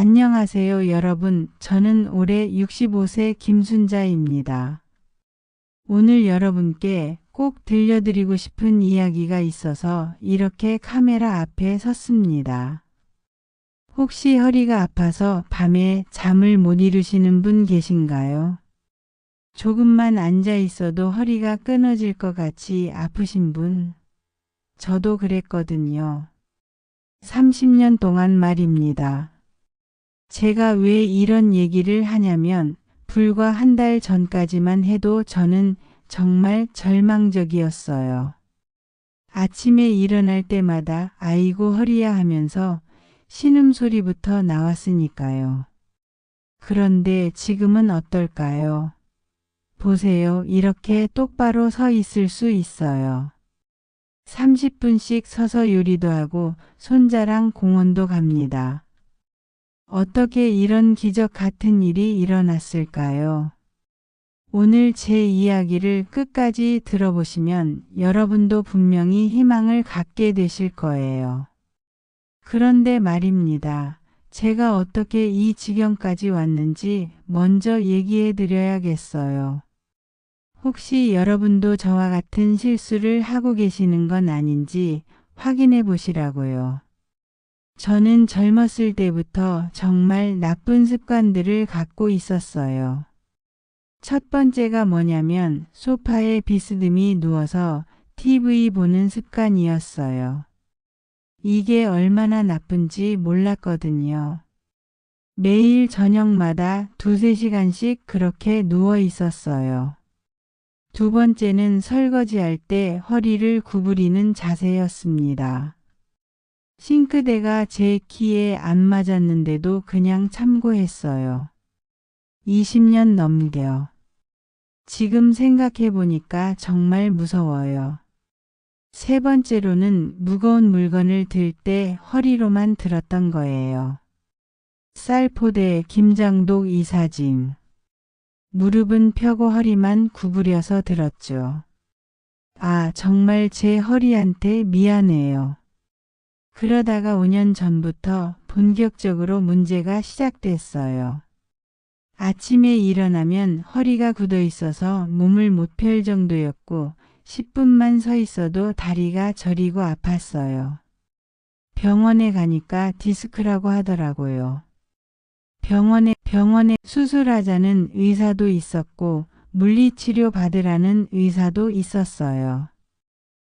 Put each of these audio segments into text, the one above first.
안녕하세요, 여러분. 저는 올해 65세 김순자입니다. 오늘 여러분께 꼭 들려드리고 싶은 이야기가 있어서 이렇게 카메라 앞에 섰습니다. 혹시 허리가 아파서 밤에 잠을 못 이루시는 분 계신가요? 조금만 앉아 있어도 허리가 끊어질 것 같이 아프신 분? 저도 그랬거든요. 30년 동안 말입니다. 제가 왜 이런 얘기를 하냐면 불과 한 달 전까지만 해도 저는 정말 절망적이었어요. 아침에 일어날 때마다 아이고 허리야 하면서 신음소리부터 나왔으니까요. 그런데 지금은 어떨까요? 보세요. 이렇게 똑바로 서 있을 수 있어요. 30분씩 서서 요리도 하고 손자랑 공원도 갑니다. 어떻게 이런 기적 같은 일이 일어났을까요? 오늘 제 이야기를 끝까지 들어보시면 여러분도 분명히 희망을 갖게 되실 거예요. 그런데 말입니다. 제가 어떻게 이 지경까지 왔는지 먼저 얘기해 드려야겠어요. 혹시 여러분도 저와 같은 실수를 하고 계시는 건 아닌지 확인해 보시라고요. 저는 젊었을 때부터 정말 나쁜 습관들을 갖고 있었어요. 첫 번째가 뭐냐면 소파에 비스듬히 누워서 TV 보는 습관이었어요. 이게 얼마나 나쁜지 몰랐거든요. 매일 저녁마다 2~3시간씩 그렇게 누워 있었어요. 두 번째는 설거지할 때 허리를 구부리는 자세였습니다. 싱크대가 제 키에 안 맞았는데도 그냥 참고했어요. 20년 넘겨. 지금 생각해 보니까 정말 무서워요. 세 번째로는 무거운 물건을 들 때 허리로만 들었던 거예요. 쌀포대, 김장독 이사짐. 무릎은 펴고 허리만 구부려서 들었죠. 아, 정말 제 허리한테 미안해요. 그러다가 5년 전부터 본격적으로 문제가 시작됐어요. 아침에 일어나면 허리가 굳어 있어서 몸을 못 펼 정도였고 10분만 서 있어도 다리가 저리고 아팠어요. 병원에 가니까 디스크라고 하더라고요. 병원에 수술하자는 의사도 있었고 물리치료 받으라는 의사도 있었어요.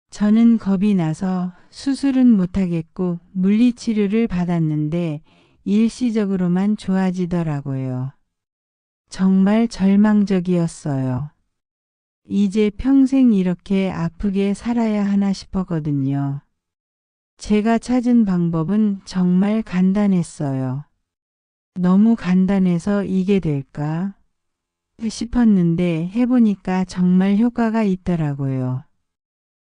저는 겁이 나서 수술은 못하겠고 물리치료를 받았는데 일시적으로만 좋아지더라고요. 정말 절망적이었어요. 이제 평생 이렇게 아프게 살아야 하나 싶었거든요. 제가 찾은 방법은 정말 간단했어요. 너무 간단해서 이게 될까 싶었는데 해보니까 정말 효과가 있더라고요.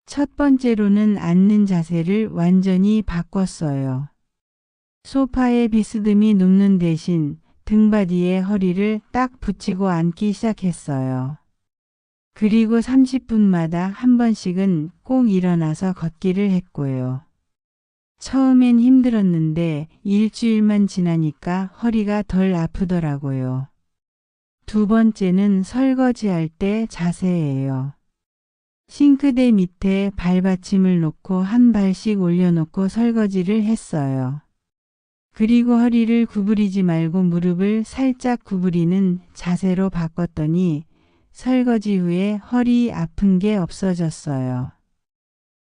첫 번째로는 앉는 자세를 완전히 바꿨어요. 소파에 비스듬히 눕는 대신 등받이에 허리를 딱 붙이고 앉기 시작했어요. 그리고 30분마다 한 번씩은 꼭 일어나서 걷기를 했고요. 처음엔 힘들었는데 일주일만 지나니까 허리가 덜 아프더라고요. 두 번째는 설거지할 때 자세예요. 싱크대 밑에 발받침을 놓고 한 발씩 올려놓고 설거지를 했어요. 그리고 허리를 구부리지 말고 무릎을 살짝 구부리는 자세로 바꿨더니 설거지 후에 허리 아픈 게 없어졌어요.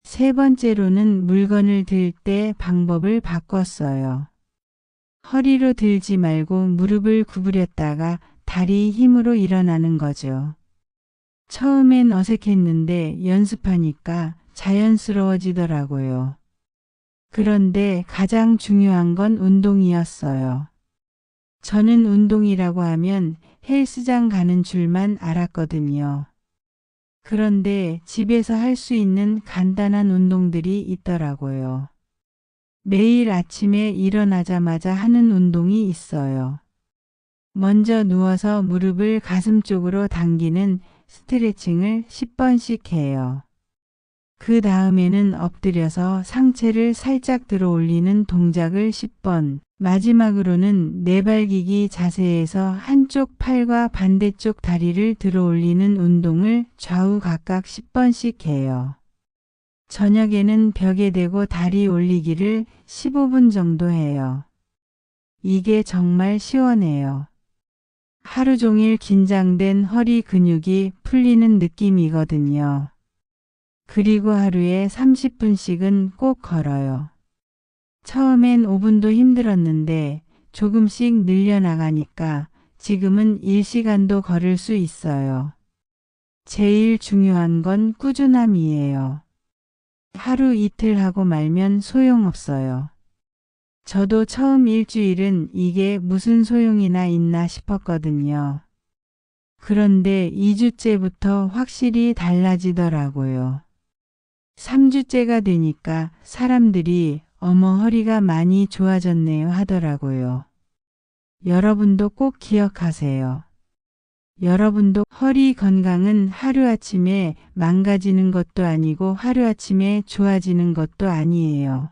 세 번째로는 물건을 들 때 방법을 바꿨어요. 허리로 들지 말고 무릎을 구부렸다가 다리 힘으로 일어나는 거죠. 처음엔 어색했는데 연습하니까 자연스러워지더라고요. 그런데 가장 중요한 건 운동이었어요. 저는 운동이라고 하면 헬스장 가는 줄만 알았거든요. 그런데 집에서 할 수 있는 간단한 운동들이 있더라고요. 매일 아침에 일어나자마자 하는 운동이 있어요. 먼저 누워서 무릎을 가슴 쪽으로 당기는 스트레칭을 10번씩 해요. 그 다음에는 엎드려서 상체를 살짝 들어 올리는 동작을 10번, 마지막으로는 내발기기 자세에서 한쪽 팔과 반대쪽 다리를 들어 올리는 운동을 좌우 각각 10번씩 해요. 저녁에는 벽에 대고 다리 올리기를 15분 정도 해요. 이게 정말 시원해요. 하루 종일 긴장된 허리 근육이 풀리는 느낌이거든요. 그리고 하루에 30분씩은 꼭 걸어요. 처음엔 5분도 힘들었는데 조금씩 늘려나가니까 지금은 1시간도 걸을 수 있어요. 제일 중요한 건 꾸준함이에요. 하루 이틀 하고 말면 소용없어요. 저도 처음 일주일은 이게 무슨 소용이나 있나 싶었거든요. 그런데 2주째부터 확실히 달라지더라고요. 3주째가 되니까 사람들이 어머 허리가 많이 좋아졌네요 하더라고요. 여러분도 꼭 기억하세요. 여러분도 허리 건강은 하루아침에 망가지는 것도 아니고 하루아침에 좋아지는 것도 아니에요.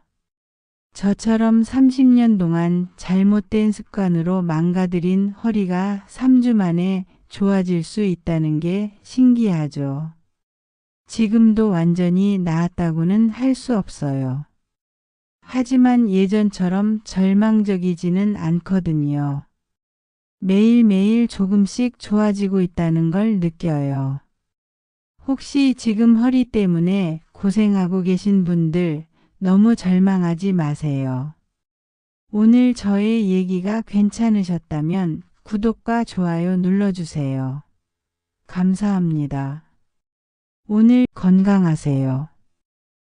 저처럼 30년 동안 잘못된 습관으로 망가뜨린 허리가 3주 만에 좋아질 수 있다는 게 신기하죠. 지금도 완전히 나았다고는 할 수 없어요. 하지만 예전처럼 절망적이지는 않거든요. 매일매일 조금씩 좋아지고 있다는 걸 느껴요. 혹시 지금 허리 때문에 고생하고 계신 분들 너무 절망하지 마세요. 오늘 저의 얘기가 괜찮으셨다면 구독과 좋아요 눌러주세요. 감사합니다. 오늘 건강하세요.